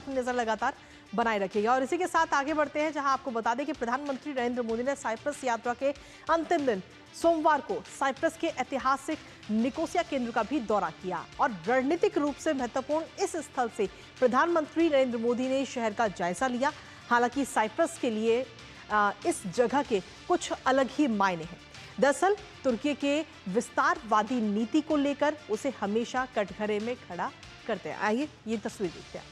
अपनी नजर लगातार बनाए रखिएगा। और इसी के साथ आगे बढ़ते हैं, जहां आपको बता दें कि प्रधानमंत्री नरेंद्र मोदी ने साइप्रस यात्रा के अंतिम दिन सोमवार को साइप्रस के ऐतिहासिक निकोसिया केंद्र का भी दौरा किया और रणनीतिक रूप से महत्वपूर्ण इस स्थल से प्रधानमंत्री नरेंद्र मोदी ने शहर का जायजा लिया। हालांकि साइप्रस के लिए इस जगह के कुछ अलग ही मायने हैं। दरअसल तुर्की के विस्तारवादी नीति को लेकर उसे हमेशा कटघरे में खड़ा करते हैं। आइए ये तस्वीर देखते हैं।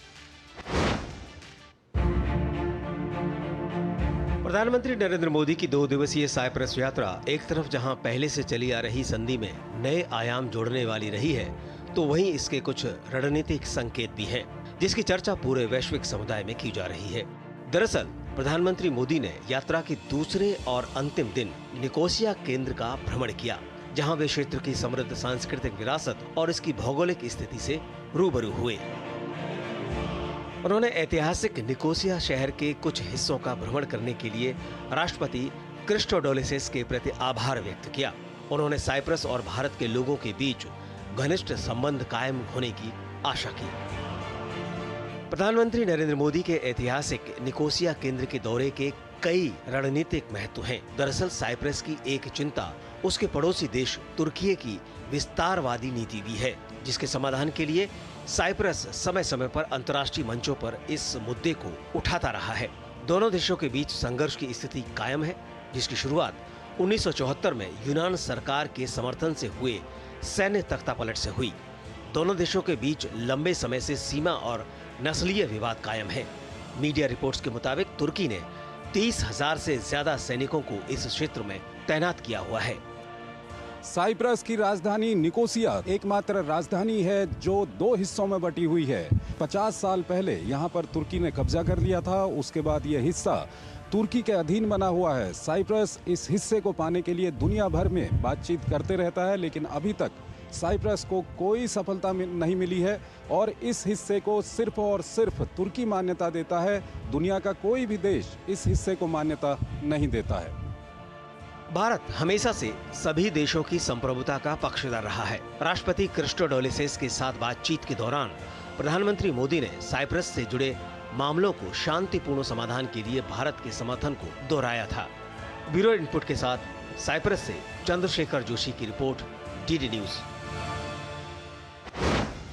प्रधानमंत्री नरेंद्र मोदी की 2 दिवसीय साइप्रस यात्रा एक तरफ जहां पहले से चली आ रही संधि में नए आयाम जोड़ने वाली रही है, तो वहीं इसके कुछ रणनीतिक संकेत भी हैं, जिसकी चर्चा पूरे वैश्विक समुदाय में की जा रही है। दरअसल प्रधानमंत्री मोदी ने यात्रा के दूसरे और अंतिम दिन निकोसिया केंद्र का भ्रमण किया, जहां वे क्षेत्र की समृद्ध सांस्कृतिक विरासत और इसकी भौगोलिक स्थिति से रूबरू हुए। उन्होंने ऐतिहासिक निकोसिया शहर के कुछ हिस्सों का भ्रमण करने के लिए राष्ट्रपति क्रिस्टोडोलिसेस के प्रति आभार व्यक्त किया। उन्होंने साइप्रस और भारत के लोगों के बीच घनिष्ठ संबंध कायम होने की आशा की। प्रधानमंत्री नरेंद्र मोदी के ऐतिहासिक निकोसिया केंद्र के दौरे के कई रणनीतिक महत्व हैं। दरअसल साइप्रस की एक चिंता उसके पड़ोसी देश तुर्की की विस्तारवादी नीति भी है, जिसके समाधान के लिए साइप्रस समय समय पर अंतर्राष्ट्रीय मंचों पर इस मुद्दे को उठाता रहा है। दोनों देशों के बीच संघर्ष की स्थिति कायम है, जिसकी शुरुआत 1974 में यूनान सरकार के समर्थन से हुए सैन्य तख्तापलट से हुई। दोनों देशों के बीच लंबे समय से सीमा और नस्लीय विवाद कायम है। मीडिया रिपोर्ट्स के मुताबिक तुर्की ने 30,000 से ज्यादा सैनिकों को इस क्षेत्र में तैनात किया हुआ है। साइप्रस की राजधानी निकोसिया एकमात्र राजधानी है जो 2 हिस्सों में बटी हुई है। 50 साल पहले यहाँ पर तुर्की ने कब्जा कर लिया था। उसके बाद यह हिस्सा तुर्की के अधीन बना हुआ है। साइप्रस इस हिस्से को पाने के लिए दुनिया भर में बातचीत करते रहता है, लेकिन अभी तक साइप्रस को कोई सफलता नहीं मिली है और इस हिस्से को सिर्फ और सिर्फ तुर्की मान्यता देता है। दुनिया का कोई भी देश इस हिस्से को मान्यता नहीं देता है। भारत हमेशा से सभी देशों की संप्रभुता का पक्षधर रहा है। राष्ट्रपति क्रिस्टोडोलिसेस के साथ बातचीत के दौरान प्रधानमंत्री मोदी ने साइप्रस से जुड़े मामलों को शांतिपूर्ण समाधान के लिए भारत के समर्थन को दोहराया था। ब्यूरो इनपुट के साथ साइप्रस से चंद्रशेखर जोशी की रिपोर्ट, डीडी न्यूज।